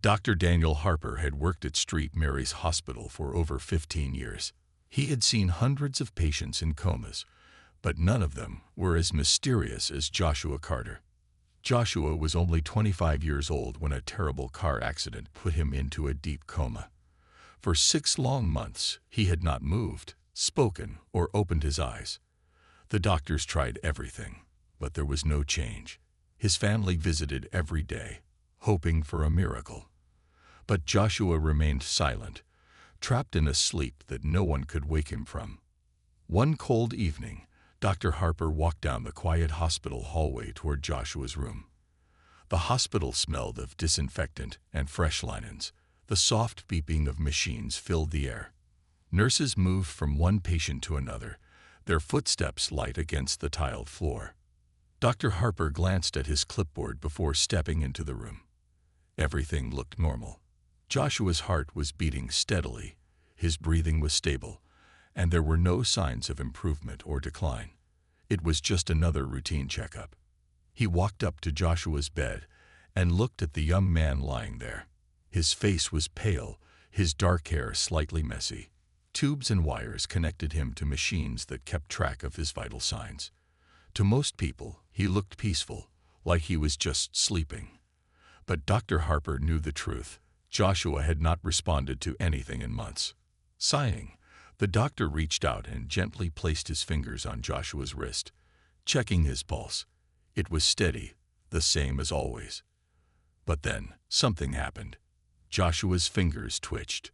Dr. Daniel Harper had worked at St. Mary's Hospital for over 15 years. He had seen hundreds of patients in comas, but none of them were as mysterious as Joshua Carter. Joshua was only 25 years old when a terrible car accident put him into a deep coma. For 6 long months, he had not moved, spoken, or opened his eyes. The doctors tried everything, but there was no change. His family visited every day, hoping for a miracle. But Joshua remained silent, trapped in a sleep that no one could wake him from. One cold evening, Dr. Harper walked down the quiet hospital hallway toward Joshua's room. The hospital smelled of disinfectant and fresh linens. The soft beeping of machines filled the air. Nurses moved from one patient to another, their footsteps light against the tiled floor. Dr. Harper glanced at his clipboard before stepping into the room. Everything looked normal. Joshua's heart was beating steadily, his breathing was stable, and there were no signs of improvement or decline. It was just another routine checkup. He walked up to Joshua's bed and looked at the young man lying there. His face was pale, his dark hair slightly messy. Tubes and wires connected him to machines that kept track of his vital signs. To most people, he looked peaceful, like he was just sleeping. But Dr. Harper knew the truth. Joshua had not responded to anything in months. Sighing, the doctor reached out and gently placed his fingers on Joshua's wrist, checking his pulse. It was steady, the same as always. But then, something happened. Joshua's fingers twitched.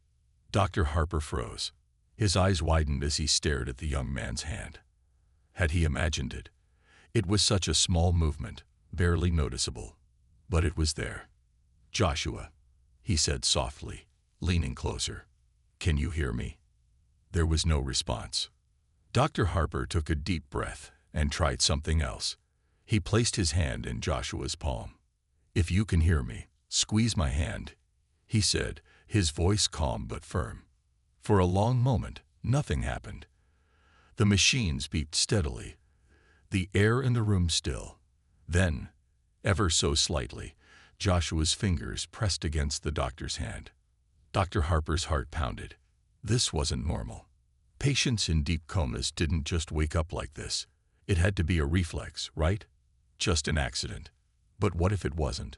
Dr. Harper froze. His eyes widened as he stared at the young man's hand. Had he imagined it? It was such a small movement, barely noticeable. But it was there. "Joshua," he said softly, leaning closer. "Can you hear me?" There was no response. Dr. Harper took a deep breath and tried something else. He placed his hand in Joshua's palm. "If you can hear me, squeeze my hand," he said, his voice calm but firm. For a long moment, nothing happened. The machines beeped steadily, the air in the room still. Then, ever so slightly, Joshua's fingers pressed against the doctor's hand. Dr. Harper's heart pounded. This wasn't normal. Patients in deep comas didn't just wake up like this. It had to be a reflex, right? Just an accident. But what if it wasn't?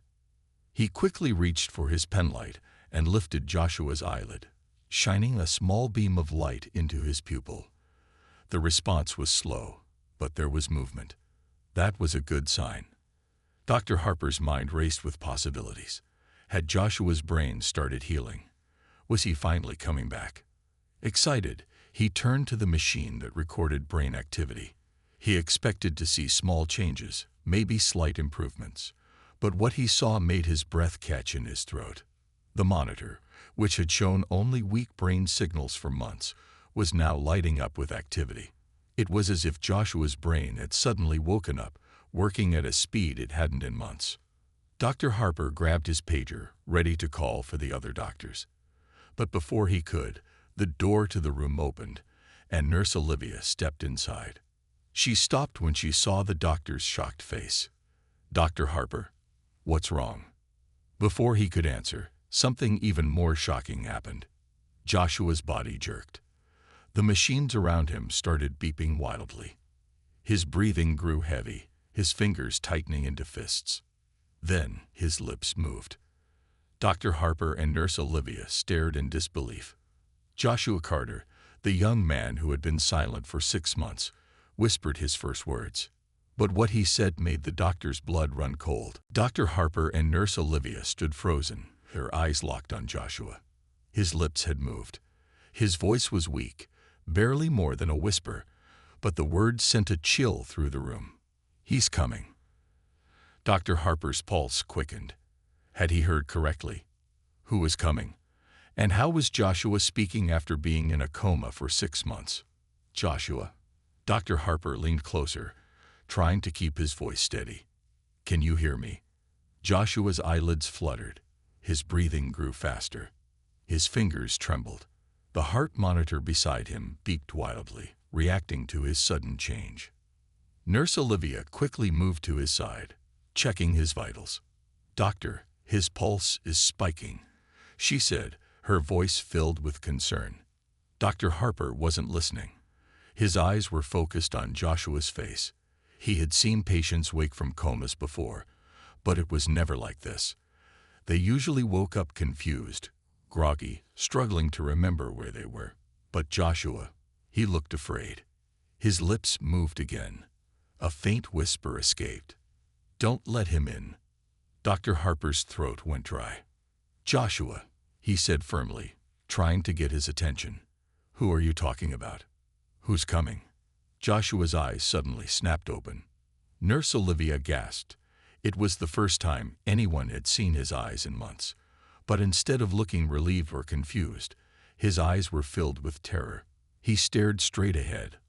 He quickly reached for his penlight and lifted Joshua's eyelid, shining a small beam of light into his pupil. The response was slow, but there was movement. That was a good sign. Dr. Harper's mind raced with possibilities. Had Joshua's brain started healing? Was he finally coming back? Excited, he turned to the machine that recorded brain activity. He expected to see small changes, maybe slight improvements. But what he saw made his breath catch in his throat. The monitor, which had shown only weak brain signals for months, was now lighting up with activity. It was as if Joshua's brain had suddenly woken up, working at a speed it hadn't in months. Dr. Harper grabbed his pager, ready to call for the other doctors. But before he could, the door to the room opened, and Nurse Olivia stepped inside. She stopped when she saw the doctor's shocked face. "Dr. Harper, what's wrong?" Before he could answer, something even more shocking happened. Joshua's body jerked. The machines around him started beeping wildly. His breathing grew heavy, his fingers tightening into fists. Then his lips moved. Dr. Harper and Nurse Olivia stared in disbelief. Joshua Carter, the young man who had been silent for 6 months, whispered his first words. But what he said made the doctor's blood run cold. Dr. Harper and Nurse Olivia stood frozen, their eyes locked on Joshua. His lips had moved. His voice was weak, barely more than a whisper, but the words sent a chill through the room. "He's coming." Dr. Harper's pulse quickened. Had he heard correctly? Who was coming? And how was Joshua speaking after being in a coma for 6 months? "Joshua." Dr. Harper leaned closer, trying to keep his voice steady. "Can you hear me?" Joshua's eyelids fluttered. His breathing grew faster. His fingers trembled. The heart monitor beside him beeped wildly, reacting to his sudden change. Nurse Olivia quickly moved to his side, checking his vitals. "Doctor," His pulse is spiking," she said, her voice filled with concern. Dr. Harper wasn't listening. His eyes were focused on Joshua's face. He had seen patients wake from comas before, but it was never like this. They usually woke up confused, groggy, struggling to remember where they were. But Joshua, he looked afraid. His lips moved again. A faint whisper escaped. "Don't let him in." Dr. Harper's throat went dry. "Joshua," he said firmly, trying to get his attention. "Who are you talking about? Who's coming?" Joshua's eyes suddenly snapped open. Nurse Olivia gasped. It was the first time anyone had seen his eyes in months. But instead of looking relieved or confused, his eyes were filled with terror. He stared straight ahead,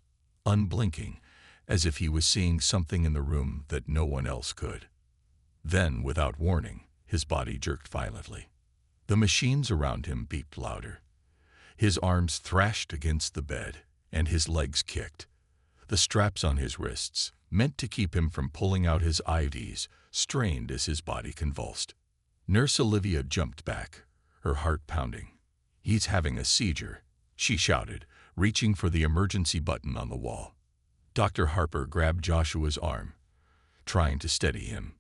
unblinking, as if he was seeing something in the room that no one else could. Then, without warning, his body jerked violently. The machines around him beeped louder. His arms thrashed against the bed, and his legs kicked. The straps on his wrists, meant to keep him from pulling out his IVs, strained as his body convulsed. Nurse Olivia jumped back, her heart pounding. "He's having a seizure," she shouted, reaching for the emergency button on the wall. Dr. Harper grabbed Joshua's arm, trying to steady him.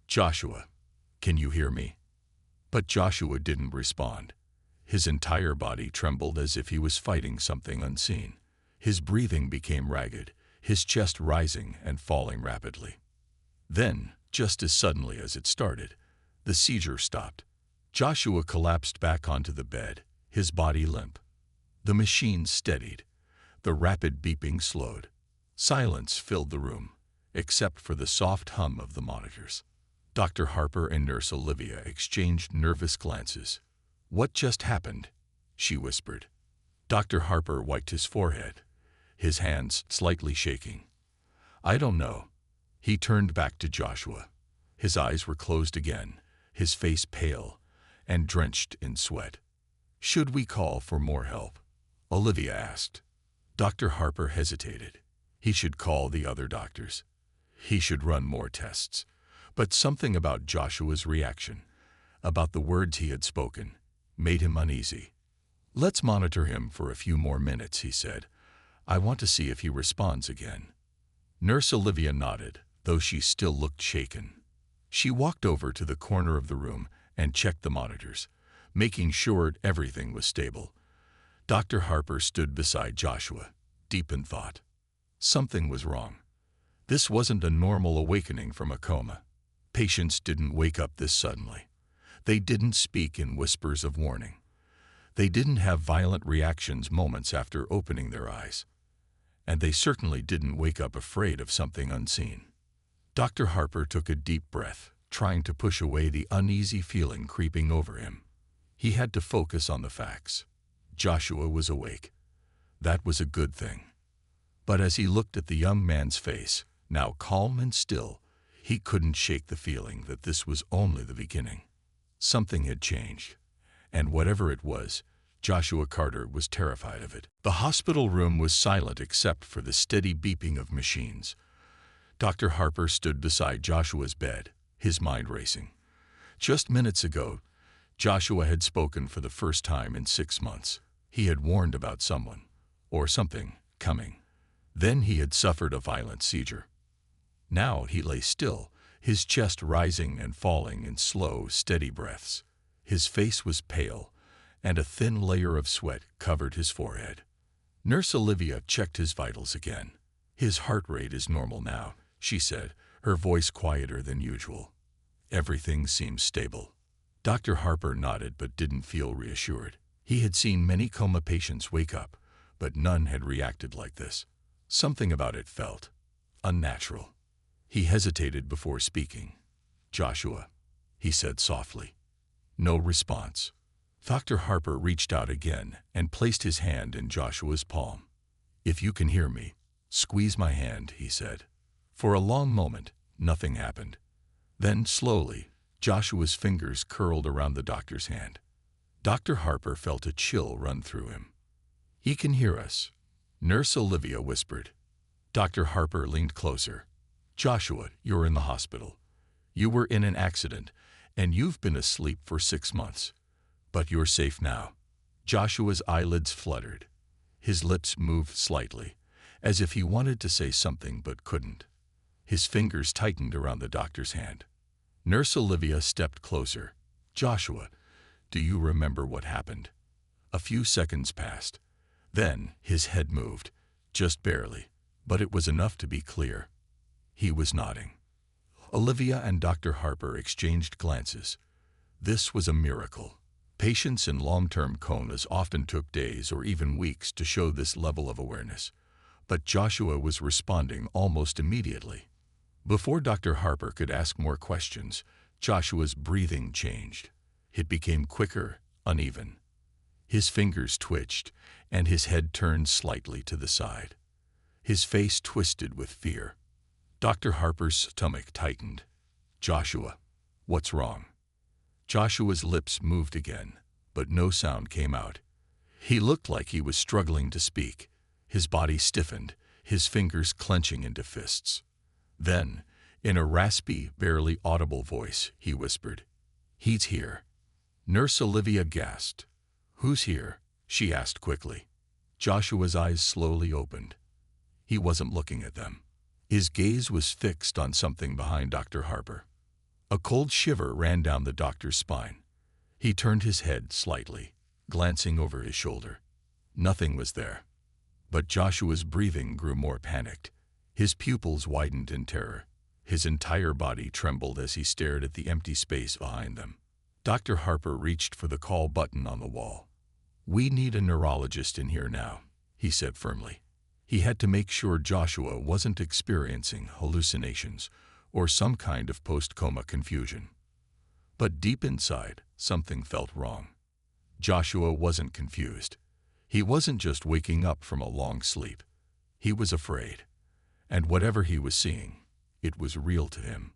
"Joshua, can you hear me?" But Joshua didn't respond. His entire body trembled as if he was fighting something unseen. His breathing became ragged, his chest rising and falling rapidly. Then, just as suddenly as it started, the seizure stopped. Joshua collapsed back onto the bed, his body limp. The machine steadied. The rapid beeping slowed. Silence filled the room, except for the soft hum of the monitors. Dr. Harper and Nurse Olivia exchanged nervous glances. "What just happened?" she whispered. Dr. Harper wiped his forehead, his hands slightly shaking. "I don't know." He turned back to Joshua. His eyes were closed again, his face pale and drenched in sweat. "Should we call for more help?" Olivia asked. Dr. Harper hesitated. He should call the other doctors. He should run more tests. But something about Joshua's reaction, about the words he had spoken, made him uneasy. "Let's monitor him for a few more minutes," he said. "I want to see if he responds again." Nurse Olivia nodded, though she still looked shaken. She walked over to the corner of the room and checked the monitors, making sure everything was stable. Dr. Harper stood beside Joshua, deep in thought. Something was wrong. This wasn't a normal awakening from a coma. Patients didn't wake up this suddenly. They didn't speak in whispers of warning. They didn't have violent reactions moments after opening their eyes. And they certainly didn't wake up afraid of something unseen. Dr. Harper took a deep breath, trying to push away the uneasy feeling creeping over him. He had to focus on the facts. Joshua was awake. That was a good thing. But as he looked at the young man's face, now calm and still, he couldn't shake the feeling that this was only the beginning. Something had changed, and whatever it was, Joshua Carter was terrified of it. The hospital room was silent except for the steady beeping of machines. Dr. Harper stood beside Joshua's bed, his mind racing. Just minutes ago, Joshua had spoken for the first time in 6 months. He had warned about someone, or something, coming. Then he had suffered a violent seizure. Now he lay still, his chest rising and falling in slow, steady breaths. His face was pale, and a thin layer of sweat covered his forehead. Nurse Olivia checked his vitals again. "His heart rate is normal now," she said, her voice quieter than usual. "Everything seems stable." Dr. Harper nodded but didn't feel reassured. He had seen many coma patients wake up, but none had reacted like this. Something about it felt unnatural. He hesitated before speaking. "Joshua," he said softly. No response. Dr. Harper reached out again and placed his hand in Joshua's palm. "If you can hear me, squeeze my hand," he said. For a long moment, nothing happened. Then, slowly, Joshua's fingers curled around the doctor's hand. Dr. Harper felt a chill run through him. "He can hear us," Nurse Olivia whispered. Dr. Harper leaned closer. "Joshua, you're in the hospital. You were in an accident, And you've been asleep for 6 months. But you're safe now." Joshua's eyelids fluttered. His lips moved slightly, as if he wanted to say something but couldn't. His fingers tightened around the doctor's hand. Nurse Olivia stepped closer. "Joshua, do you remember what happened?" A few seconds passed. Then his head moved, just barely, but it was enough to be clear. He was nodding. Olivia and Dr. Harper exchanged glances. This was a miracle. Patients in long-term comas often took days or even weeks to show this level of awareness, but Joshua was responding almost immediately. Before Dr. Harper could ask more questions, Joshua's breathing changed. It became quicker, uneven. His fingers twitched, and his head turned slightly to the side. His face twisted with fear. Dr. Harper's stomach tightened. "Joshua, what's wrong?" Joshua's lips moved again, but no sound came out. He looked like he was struggling to speak. His body stiffened, his fingers clenching into fists. Then, in a raspy, barely audible voice, he whispered, "He's here." Nurse Olivia gasped. "Who's here?" she asked quickly. Joshua's eyes slowly opened. He wasn't looking at them. His gaze was fixed on something behind Dr. Harper. A cold shiver ran down the doctor's spine. He turned his head slightly, glancing over his shoulder. Nothing was there. But Joshua's breathing grew more panicked. His pupils widened in terror. His entire body trembled as he stared at the empty space behind them. Dr. Harper reached for the call button on the wall. "We need a neurologist in here now," he said firmly. He had to make sure Joshua wasn't experiencing hallucinations or some kind of post-coma confusion. But deep inside, something felt wrong. Joshua wasn't confused. He wasn't just waking up from a long sleep. He was afraid. And whatever he was seeing, it was real to him.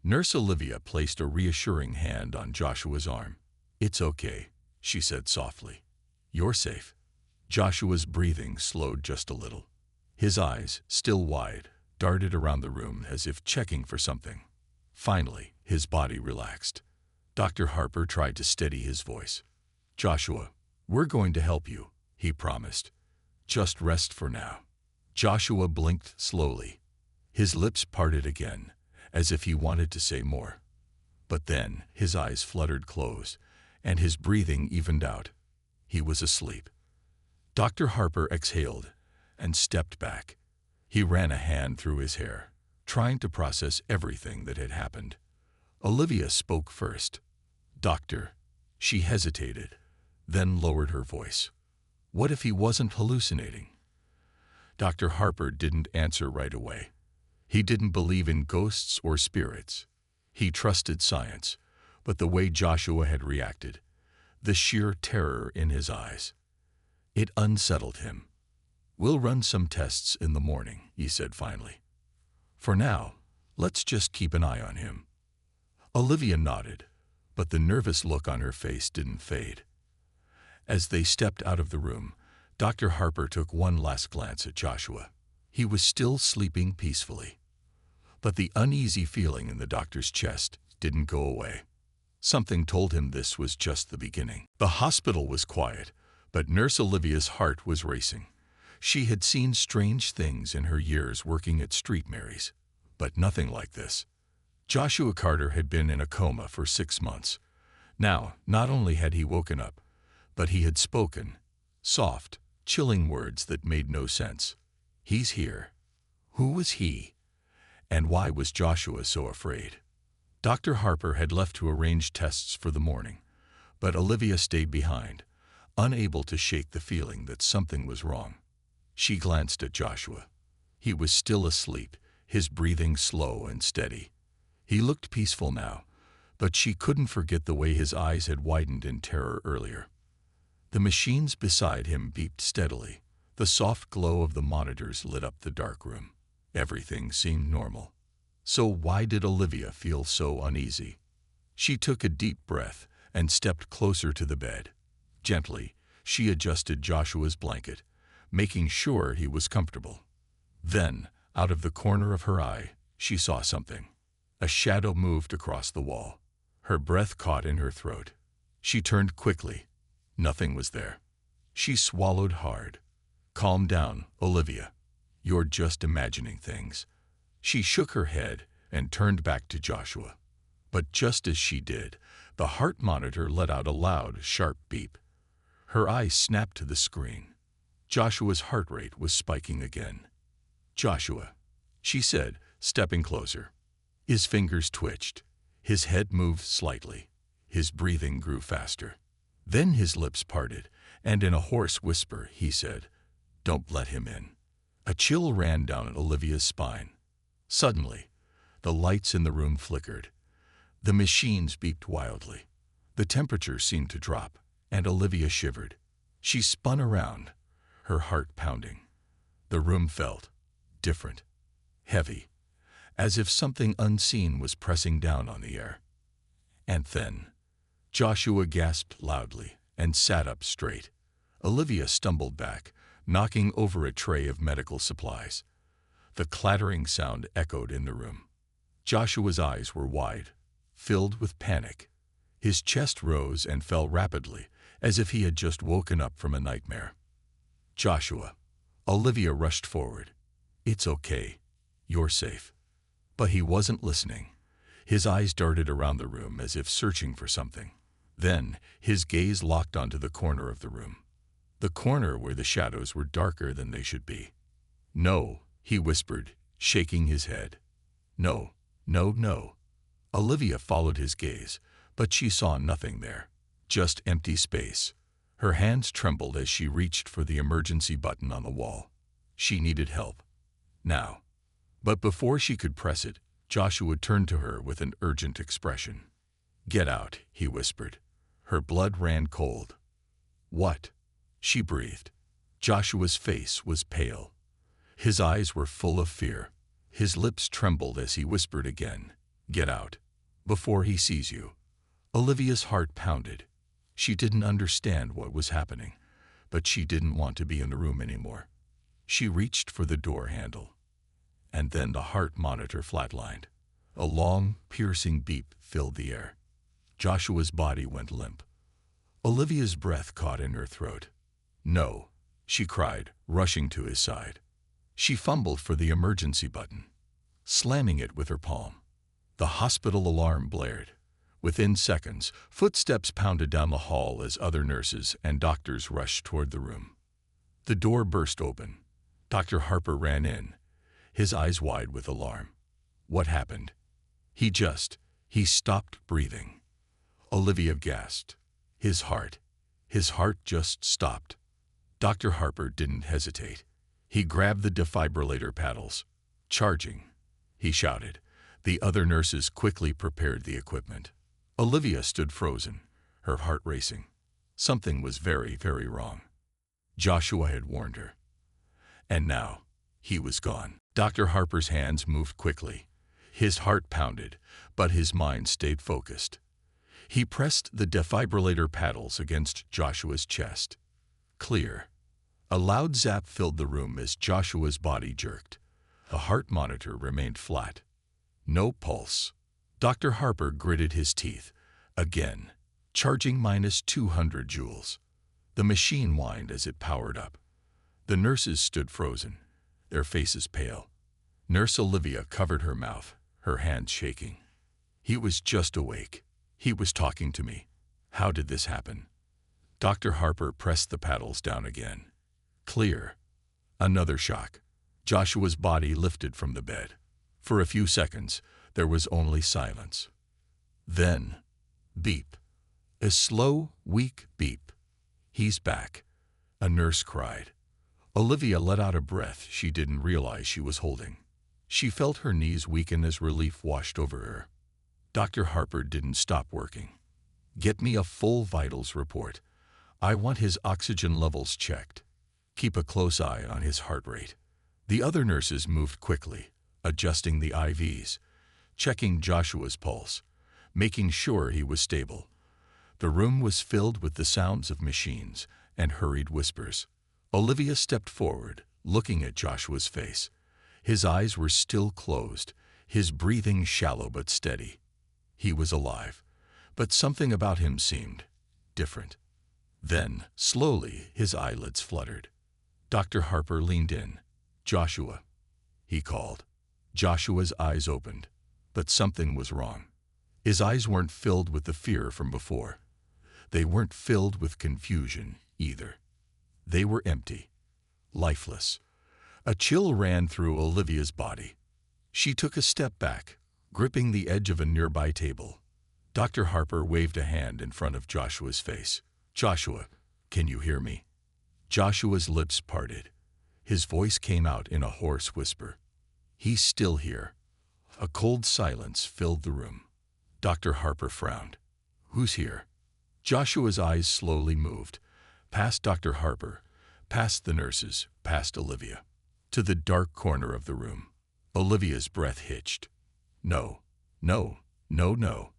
Nurse Olivia placed a reassuring hand on Joshua's arm. "It's okay," she said softly. "You're safe." Joshua's breathing slowed just a little. His eyes, still wide, darted around the room as if checking for something. Finally, his body relaxed. Dr. Harper tried to steady his voice. "Joshua, we're going to help you," he promised. "Just rest for now." Joshua blinked slowly. His lips parted again, as if he wanted to say more. But then his eyes fluttered closed, and his breathing evened out. He was asleep. Dr. Harper exhaled and stepped back. He ran a hand through his hair, trying to process everything that had happened. Olivia spoke first. "Doctor," she hesitated, then lowered her voice. "What if he wasn't hallucinating?" Dr. Harper didn't answer right away. He didn't believe in ghosts or spirits. He trusted science, but the way Joshua had reacted, the sheer terror in his eyes, it unsettled him. "We'll run some tests in the morning," he said finally. "For now, let's just keep an eye on him." Olivia nodded, but the nervous look on her face didn't fade. As they stepped out of the room, Dr. Harper took one last glance at Joshua. He was still sleeping peacefully. But the uneasy feeling in the doctor's chest didn't go away. Something told him this was just the beginning. The hospital was quiet, but Nurse Olivia's heart was racing. She had seen strange things in her years working at Street Mary's, but nothing like this. Joshua Carter had been in a coma for 6 months. Now, not only had he woken up, but he had spoken, soft, chilling words that made no sense. He's here. Who was he? And why was Joshua so afraid? Dr. Harper had left to arrange tests for the morning, but Olivia stayed behind, unable to shake the feeling that something was wrong. She glanced at Joshua. He was still asleep, his breathing slow and steady. He looked peaceful now, but she couldn't forget the way his eyes had widened in terror earlier. The machines beside him beeped steadily. The soft glow of the monitors lit up the dark room. Everything seemed normal. So why did Olivia feel so uneasy? She took a deep breath and stepped closer to the bed. Gently, she adjusted Joshua's blanket, making sure he was comfortable. Then, out of the corner of her eye, she saw something. A shadow moved across the wall. Her breath caught in her throat. She turned quickly. Nothing was there. She swallowed hard. Calm down, Olivia. You're just imagining things. She shook her head and turned back to Joshua. But just as she did, the heart monitor let out a loud, sharp beep. Her eyes snapped to the screen. Joshua's heart rate was spiking again. Joshua, she said, stepping closer. His fingers twitched. His head moved slightly. His breathing grew faster. Then his lips parted, and in a hoarse whisper he said, "Don't let him in." A chill ran down Olivia's spine. Suddenly, the lights in the room flickered. The machines beeped wildly. The temperature seemed to drop, and Olivia shivered. She spun around, her heart pounding. The room felt different, heavy, as if something unseen was pressing down on the air. And then, Joshua gasped loudly and sat up straight. Olivia stumbled back, knocking over a tray of medical supplies. The clattering sound echoed in the room. Joshua's eyes were wide, filled with panic. His chest rose and fell rapidly, as if he had just woken up from a nightmare. Joshua. Olivia rushed forward. "It's okay. You're safe." But he wasn't listening. His eyes darted around the room as if searching for something. Then his gaze locked onto the corner of the room. The corner where the shadows were darker than they should be. "No," he whispered, shaking his head. "No, no, no." Olivia followed his gaze, but she saw nothing there. Just empty space. Her hands trembled as she reached for the emergency button on the wall. She needed help. Now. But before she could press it, Joshua turned to her with an urgent expression. "Get out," he whispered. Her blood ran cold. "What?" she breathed. Joshua's face was pale. His eyes were full of fear. His lips trembled as he whispered again, "Get out, before he sees you." Olivia's heart pounded. She didn't understand what was happening, but she didn't want to be in the room anymore. She reached for the door handle. And then the heart monitor flatlined. A long, piercing beep filled the air. Joshua's body went limp. Olivia's breath caught in her throat. "No," she cried, rushing to his side. She fumbled for the emergency button, slamming it with her palm. The hospital alarm blared. Within seconds, footsteps pounded down the hall as other nurses and doctors rushed toward the room. The door burst open. Dr. Harper ran in, his eyes wide with alarm. What happened? He stopped breathing. Olivia gasped. His heart just stopped. Dr. Harper didn't hesitate. He grabbed the defibrillator paddles. "Charging," he shouted. The other nurses quickly prepared the equipment. Olivia stood frozen, her heart racing. Something was very, very wrong. Joshua had warned her. And now, he was gone. Dr. Harper's hands moved quickly. His heart pounded, but his mind stayed focused. He pressed the defibrillator paddles against Joshua's chest. Clear. A loud zap filled the room as Joshua's body jerked. The heart monitor remained flat. No pulse. Dr. Harper gritted his teeth. Again, charging -200 joules. The machine whined as it powered up. The nurses stood frozen, their faces pale. Nurse Olivia covered her mouth, her hands shaking. "He was just awake. He was talking to me. How did this happen?" Dr. Harper pressed the paddles down again. Clear. Another shock. Joshua's body lifted from the bed. For a few seconds, there was only silence. Then, beep. A slow, weak beep. "He's back," a nurse cried. Olivia let out a breath she didn't realize she was holding. She felt her knees weaken as relief washed over her. Dr. Harper didn't stop working. "Get me a full vitals report. I want his oxygen levels checked. Keep a close eye on his heart rate." The other nurses moved quickly, adjusting the IVs, checking Joshua's pulse, making sure he was stable. The room was filled with the sounds of machines and hurried whispers. Olivia stepped forward, looking at Joshua's face. His eyes were still closed, his breathing shallow but steady. He was alive, but something about him seemed different. Then, slowly, his eyelids fluttered. Dr. Harper leaned in. "Joshua," he called. Joshua's eyes opened, but something was wrong. His eyes weren't filled with the fear from before. They weren't filled with confusion either. They were empty, lifeless. A chill ran through Olivia's body. She took a step back, gripping the edge of a nearby table. Dr. Harper waved a hand in front of Joshua's face. "Joshua, can you hear me?" Joshua's lips parted. His voice came out in a hoarse whisper. "He's still here." A cold silence filled the room. Dr. Harper frowned. "Who's here?" Joshua's eyes slowly moved, past Dr. Harper, past the nurses, past Olivia, to the dark corner of the room. Olivia's breath hitched. No, no, no, no.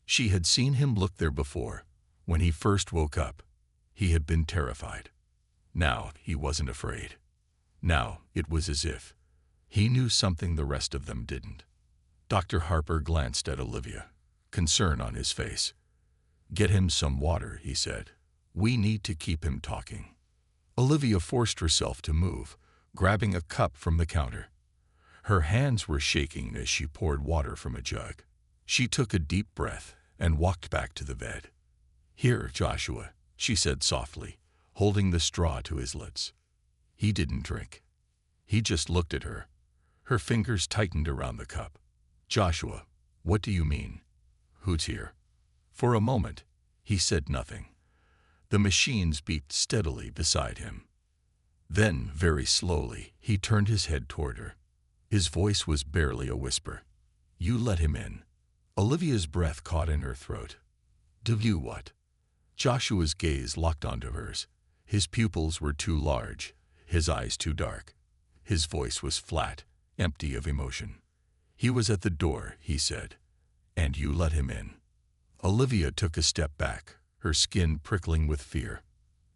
She had seen him look there before. When he first woke up, he had been terrified. Now he wasn't afraid. Now it was as if he knew something the rest of them didn't. Dr. Harper glanced at Olivia, concern on his face. "Get him some water," he said. "We need to keep him talking." Olivia forced herself to move, grabbing a cup from the counter. Her hands were shaking as she poured water from a jug. She took a deep breath and walked back to the bed. "Here, Joshua," she said softly, holding the straw to his lips. He didn't drink. He just looked at her. Her fingers tightened around the cup. "Joshua, what do you mean? Who's here?" For a moment, he said nothing. The machines beeped steadily beside him. Then, very slowly, he turned his head toward her. His voice was barely a whisper. "You let him in." Olivia's breath caught in her throat. "Do you what?" Joshua's gaze locked onto hers. His pupils were too large, his eyes too dark. His voice was flat, empty of emotion. "He was at the door," he said. "And you let him in." Olivia took a step back, her skin prickling with fear.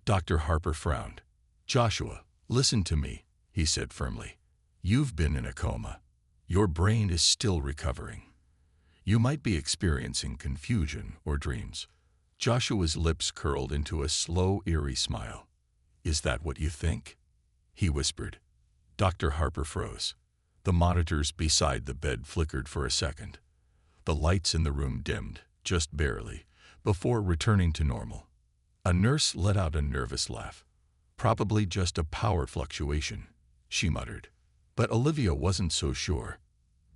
Dr. Harper frowned. "Joshua, listen to me," he said firmly. "You've been in a coma. Your brain is still recovering. You might be experiencing confusion or dreams." Joshua's lips curled into a slow, eerie smile. "Is that what you think?" he whispered. Dr. Harper froze. The monitors beside the bed flickered for a second. The lights in the room dimmed, just barely, before returning to normal. A nurse let out a nervous laugh. "Probably just a power fluctuation," she muttered. But Olivia wasn't so sure.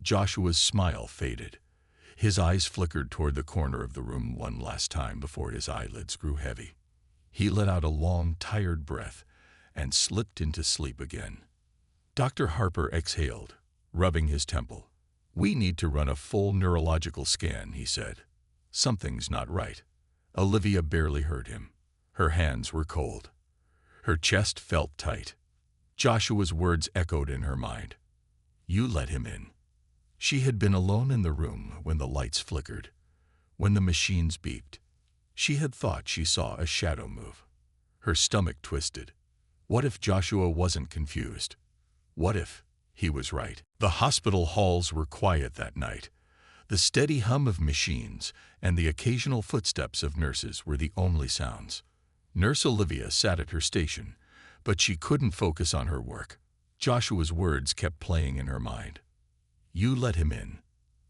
Joshua's smile faded. His eyes flickered toward the corner of the room one last time before his eyelids grew heavy. He let out a long, tired breath and slipped into sleep again. Dr. Harper exhaled, rubbing his temple. "We need to run a full neurological scan," he said. "Something's not right." Olivia barely heard him. Her hands were cold. Her chest felt tight. Joshua's words echoed in her mind. "You let him in." She had been alone in the room when the lights flickered, when the machines beeped. She had thought she saw a shadow move. Her stomach twisted. What if Joshua wasn't confused? What if he was right? The hospital halls were quiet that night. The steady hum of machines and the occasional footsteps of nurses were the only sounds. Nurse Olivia sat at her station, but she couldn't focus on her work. Joshua's words kept playing in her mind. "You let him in."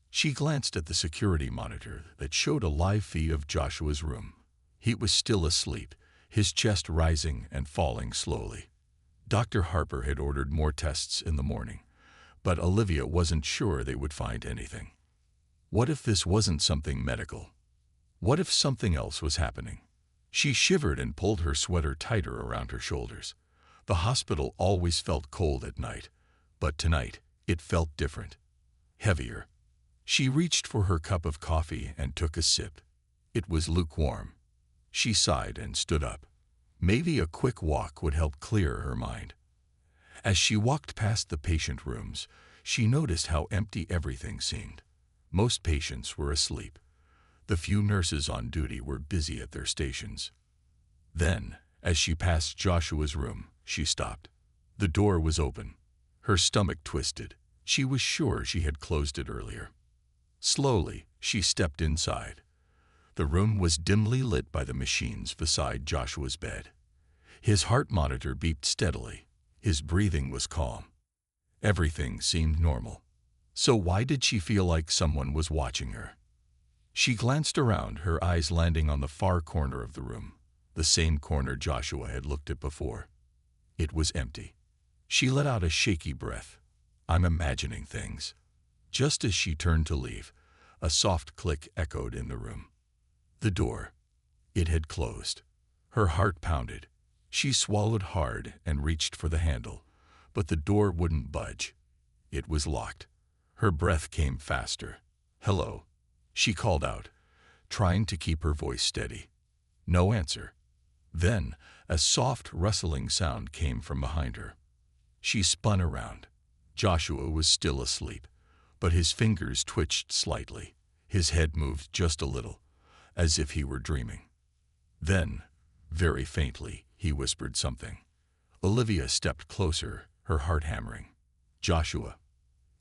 She glanced at the security monitor that showed a live feed of Joshua's room. He was still asleep, his chest rising and falling slowly. Dr. Harper had ordered more tests in the morning, but Olivia wasn't sure they would find anything. What if this wasn't something medical? What if something else was happening? She shivered and pulled her sweater tighter around her shoulders. The hospital always felt cold at night, but tonight it felt different, heavier. She reached for her cup of coffee and took a sip. It was lukewarm. She sighed and stood up. Maybe a quick walk would help clear her mind. As she walked past the patient rooms, she noticed how empty everything seemed. Most patients were asleep. The few nurses on duty were busy at their stations. Then, as she passed Joshua's room, she stopped. The door was open. Her stomach twisted. She was sure she had closed it earlier. Slowly, she stepped inside. The room was dimly lit by the machines beside Joshua's bed. His heart monitor beeped steadily. His breathing was calm. Everything seemed normal. So why did she feel like someone was watching her? She glanced around, her eyes landing on the far corner of the room, the same corner Joshua had looked at before. It was empty. She let out a shaky breath. I'm imagining things. Just as she turned to leave, a soft click echoed in the room. The door. It had closed. Her heart pounded. She swallowed hard and reached for the handle, but the door wouldn't budge. It was locked. Her breath came faster. Hello, she called out, trying to keep her voice steady. No answer. Then, a soft rustling sound came from behind her. She spun around. Joshua was still asleep, but his fingers twitched slightly. His head moved just a little, as if he were dreaming. Then, very faintly, he whispered something. Olivia stepped closer, her heart hammering. Joshua.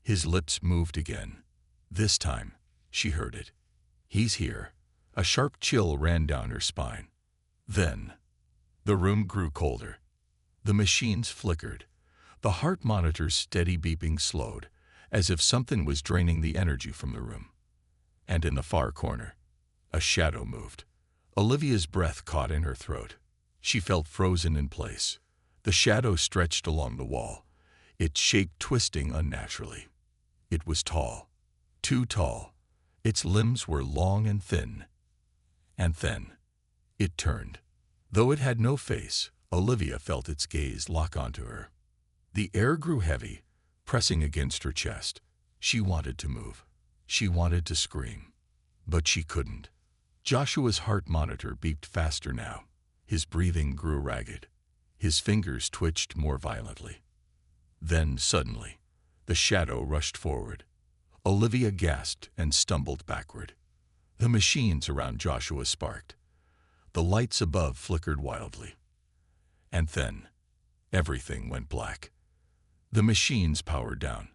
His lips moved again. This time, she heard it. He's here. A sharp chill ran down her spine. Then, the room grew colder. The machines flickered. The heart monitor's steady beeping slowed, as if something was draining the energy from the room. And in the far corner, a shadow moved. Olivia's breath caught in her throat. She felt frozen in place. The shadow stretched along the wall, its shape twisting unnaturally. It was tall, too tall. Its limbs were long and thin. And then, it turned. Though it had no face, Olivia felt its gaze lock onto her. The air grew heavy, pressing against her chest. She wanted to move. She wanted to scream. But she couldn't. Joshua's heart monitor beeped faster now. His breathing grew ragged. His fingers twitched more violently. Then, suddenly, the shadow rushed forward. Olivia gasped and stumbled backward. The machines around Joshua sparked. The lights above flickered wildly. And then, everything went black. The machines powered down.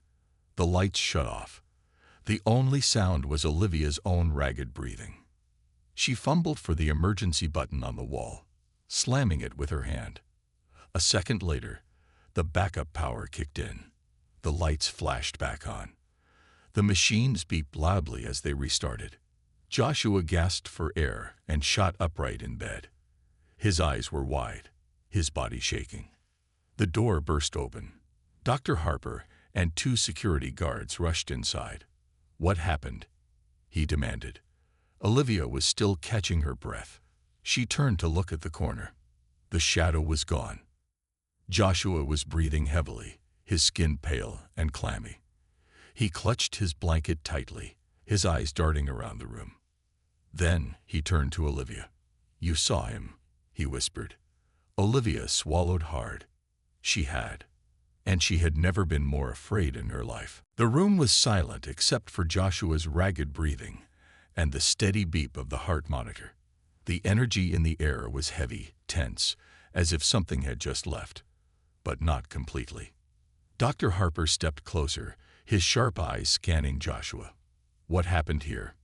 The lights shut off. The only sound was Olivia's own ragged breathing. She fumbled for the emergency button on the wall, slamming it with her hand. A second later, the backup power kicked in. The lights flashed back on. The machines beeped loudly as they restarted. Joshua gasped for air and shot upright in bed. His eyes were wide, his body shaking. The door burst open. Dr. Harper and 2 security guards rushed inside. What happened? He demanded. Olivia was still catching her breath. She turned to look at the corner. The shadow was gone. Joshua was breathing heavily, his skin pale and clammy. He clutched his blanket tightly, his eyes darting around the room. Then he turned to Olivia. You saw him, he whispered. Olivia swallowed hard. She had. And she had never been more afraid in her life. The room was silent except for Joshua's ragged breathing and the steady beep of the heart monitor. The energy in the air was heavy, tense, as if something had just left, but not completely. Dr. Harper stepped closer, his sharp eyes scanning Joshua. What happened here?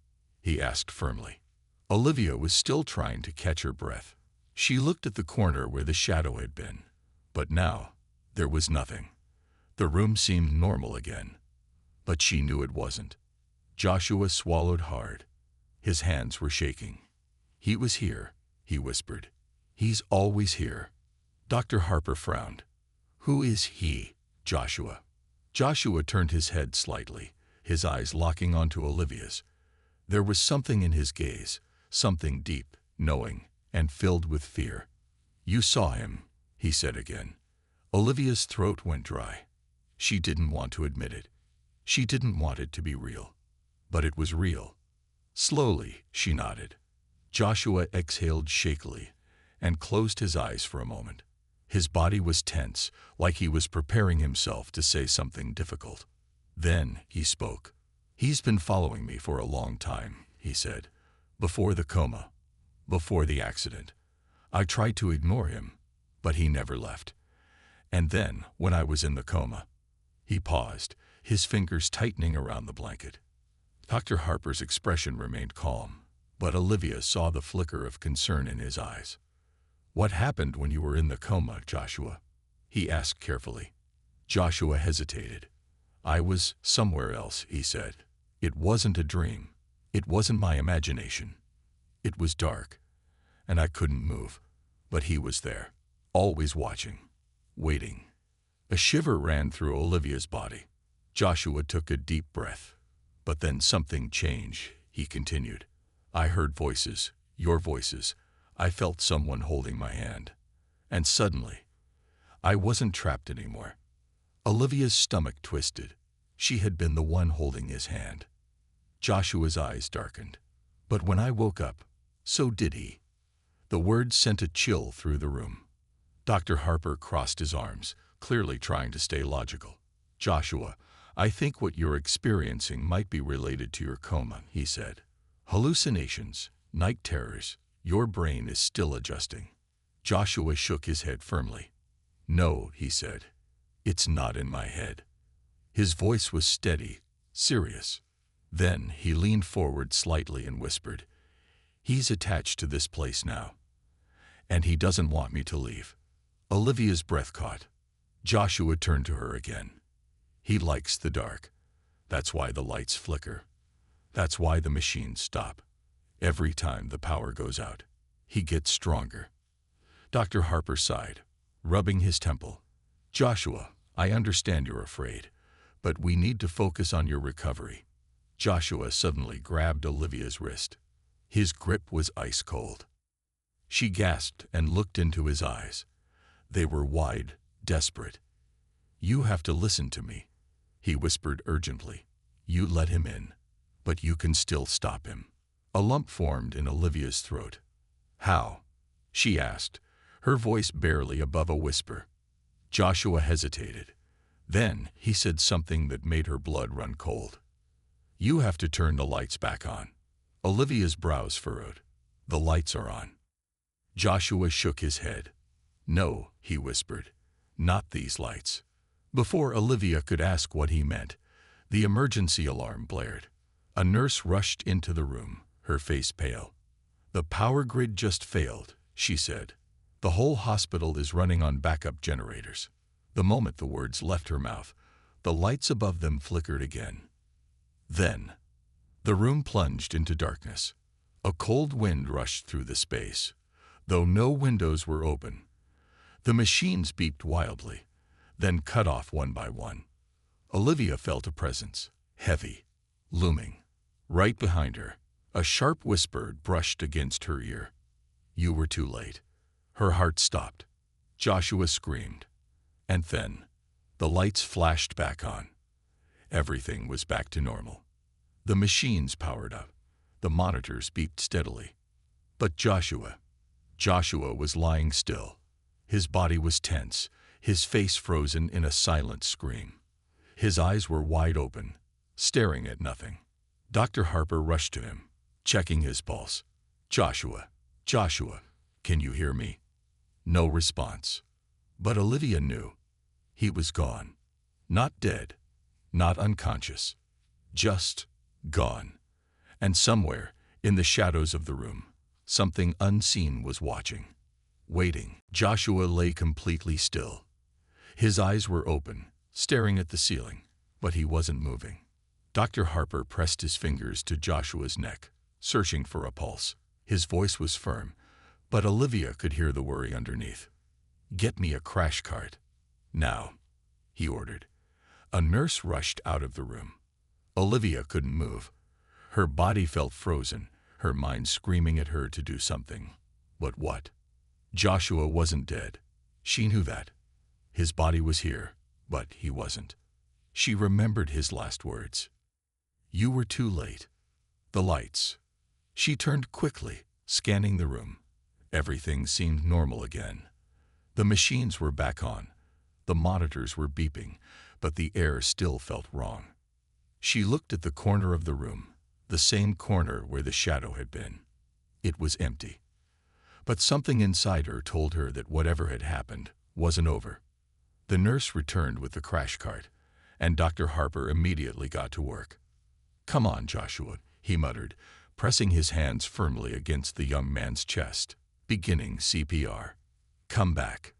He asked firmly. Olivia was still trying to catch her breath. She looked at the corner where the shadow had been, but now there was nothing. The room seemed normal again, but she knew it wasn't. Joshua swallowed hard. His hands were shaking. He was here, he whispered. He's always here. Dr. Harper frowned. Who is he, Joshua? Joshua turned his head slightly, his eyes locking onto Olivia's. There was something in his gaze, something deep, knowing, and filled with fear. You saw him, he said again. Olivia's throat went dry. She didn't want to admit it. She didn't want it to be real. But it was real. Slowly, she nodded. Joshua exhaled shakily and closed his eyes for a moment. His body was tense, like he was preparing himself to say something difficult. Then he spoke. He's been following me for a long time, he said. Before the coma, before the accident. I tried to ignore him, but he never left. And then, when I was in the coma, he paused, his fingers tightening around the blanket. Dr. Harper's expression remained calm, But Olivia saw the flicker of concern in his eyes. "What happened when you were in the coma, Joshua?" he asked carefully. Joshua hesitated. "I was somewhere else," he said. "It wasn't a dream. It wasn't my imagination. It was dark, and I couldn't move. But he was there, always watching, waiting." A shiver ran through Olivia's body. Joshua took a deep breath. "But then something changed," he continued. "I heard voices, your voices. I felt someone holding my hand. And suddenly, I wasn't trapped anymore." Olivia's stomach twisted. She had been the one holding his hand. Joshua's eyes darkened. "But when I woke up, so did he." The words sent a chill through the room. Dr. Harper crossed his arms, clearly trying to stay logical. "Joshua, I think what you're experiencing might be related to your coma," he said. "Hallucinations, night terrors, your brain is still adjusting." Joshua shook his head firmly. "No," he said. "It's not in my head." His voice was steady, serious. Then he leaned forward slightly and whispered, "He's attached to this place now, and he doesn't want me to leave." Olivia's breath caught. Joshua turned to her again. "He likes the dark. That's why the lights flicker. That's why the machines stop. Every time the power goes out, he gets stronger." Dr. Harper sighed, rubbing his temple. "Joshua, I understand you're afraid, but we need to focus on your recovery." Joshua suddenly grabbed Olivia's wrist. His grip was ice cold. She gasped and looked into his eyes. They were wide, desperate. "You have to listen to me," he whispered urgently. "You let him in, but you can still stop him." A lump formed in Olivia's throat. "How?" she asked, her voice barely above a whisper. Joshua hesitated. Then he said something that made her blood run cold. "You have to turn the lights back on." Olivia's brows furrowed. "The lights are on." Joshua shook his head. "No," he whispered, "not these lights." Before Olivia could ask what he meant, the emergency alarm blared. A nurse rushed into the room, her face pale. "The power grid just failed," she said. "The whole hospital is running on backup generators." The moment the words left her mouth, the lights above them flickered again. Then, the room plunged into darkness. A cold wind rushed through the space, though no windows were open. The machines beeped wildly, then cut off one by one. Olivia felt a presence, heavy, looming. Right behind her, a sharp whisper brushed against her ear. "You were too late." Her heart stopped. Joshua screamed. And then, the lights flashed back on. Everything was back to normal. The machines powered up. The monitors beeped steadily. But Joshua was lying still. His body was tense, his face frozen in a silent scream. His eyes were wide open, staring at nothing. Dr. Harper rushed to him, checking his pulse. Joshua, can you hear me?" No response. But Olivia knew. He was gone. Not dead, not unconscious. Just gone. And somewhere, in the shadows of the room, something unseen was watching, waiting. Joshua lay completely still. His eyes were open, staring at the ceiling, but he wasn't moving. Dr. Harper pressed his fingers to Joshua's neck, searching for a pulse. His voice was firm, but Olivia could hear the worry underneath. "Get me a crash cart. Now," he ordered. A nurse rushed out of the room. Olivia couldn't move. Her body felt frozen, her mind screaming at her to do something. But what? Joshua wasn't dead. She knew that. His body was here, but he wasn't. She remembered his last words. "You were too late." The lights. She turned quickly, scanning the room. Everything seemed normal again. The machines were back on. The monitors were beeping, but the air still felt wrong. She looked at the corner of the room, the same corner where the shadow had been. It was empty. But something inside her told her that whatever had happened wasn't over. The nurse returned with the crash cart, and Dr. Harper immediately got to work. "Come on, Joshua," he muttered, pressing his hands firmly against the young man's chest, beginning CPR. "Come back."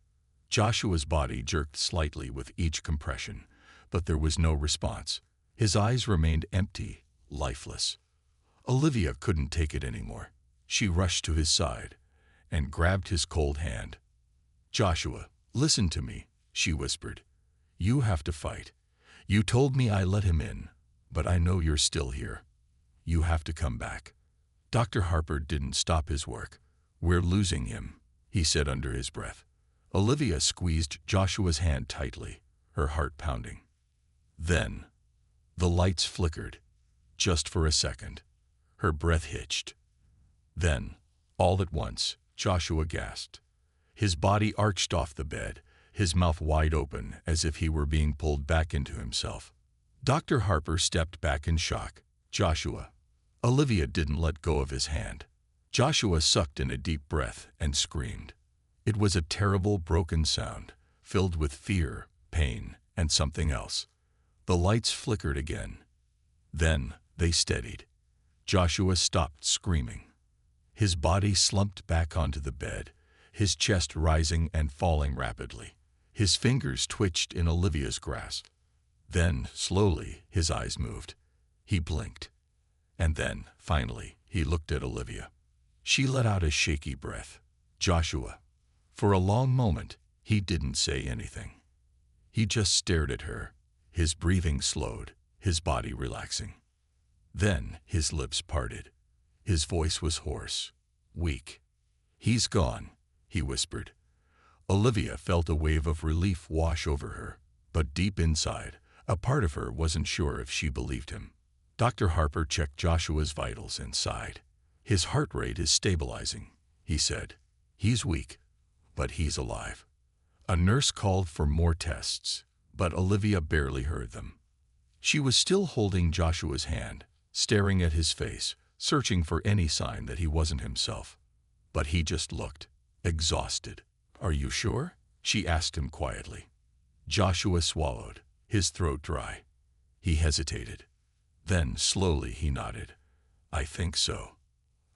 Joshua's body jerked slightly with each compression, but there was no response. His eyes remained empty, lifeless. Olivia couldn't take it anymore. She rushed to his side and grabbed his cold hand. "Joshua, listen to me," she whispered. "You have to fight. You told me I let him in, but I know you're still here. You have to come back." Dr. Harper didn't stop his work. "We're losing him," he said under his breath. Olivia squeezed Joshua's hand tightly, her heart pounding. Then, the lights flickered, just for a second. Her breath hitched. Then, all at once, Joshua gasped. His body arched off the bed, his mouth wide open as if he were being pulled back into himself. Dr. Harper stepped back in shock. "Joshua." Olivia didn't let go of his hand. Joshua sucked in a deep breath and screamed. It was a terrible, broken sound, filled with fear, pain, and something else. The lights flickered again. Then they steadied. Joshua stopped screaming. His body slumped back onto the bed, his chest rising and falling rapidly. His fingers twitched in Olivia's grasp. Then, slowly, his eyes moved. He blinked. And then, finally, he looked at Olivia. She let out a shaky breath. "Joshua." For a long moment, he didn't say anything. He just stared at her, his breathing slowed, his body relaxing. Then his lips parted. His voice was hoarse, weak. "He's gone," he whispered. Olivia felt a wave of relief wash over her, but deep inside, a part of her wasn't sure if she believed him. Dr. Harper checked Joshua's vitals and sighed. "His heart rate is stabilizing," he said. "He's weak, but he's alive." A nurse called for more tests, but Olivia barely heard them. She was still holding Joshua's hand, staring at his face, searching for any sign that he wasn't himself. But he just looked, exhausted. "Are you sure?" she asked him quietly. Joshua swallowed, his throat dry. He hesitated. Then, slowly, he nodded. "I think so."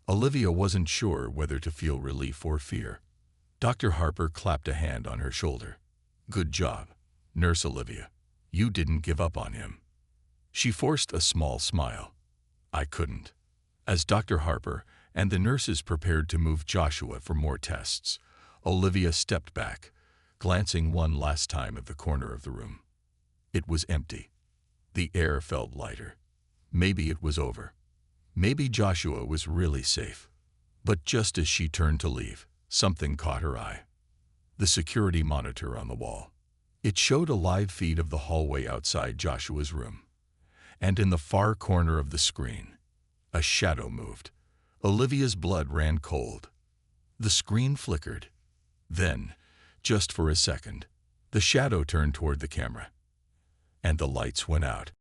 Olivia wasn't sure whether to feel relief or fear. Dr. Harper clapped a hand on her shoulder. "Good job, Nurse Olivia. You didn't give up on him." She forced a small smile. "I couldn't." As Dr. Harper and the nurses prepared to move Joshua for more tests, Olivia stepped back, glancing one last time at the corner of the room. It was empty. The air felt lighter. Maybe it was over. Maybe Joshua was really safe. But just as she turned to leave, something caught her eye. The security monitor on the wall. It showed a live feed of the hallway outside Joshua's room. And in the far corner of the screen, a shadow moved. Olivia's blood ran cold. The screen flickered. Then, just for a second, the shadow turned toward the camera. And the lights went out.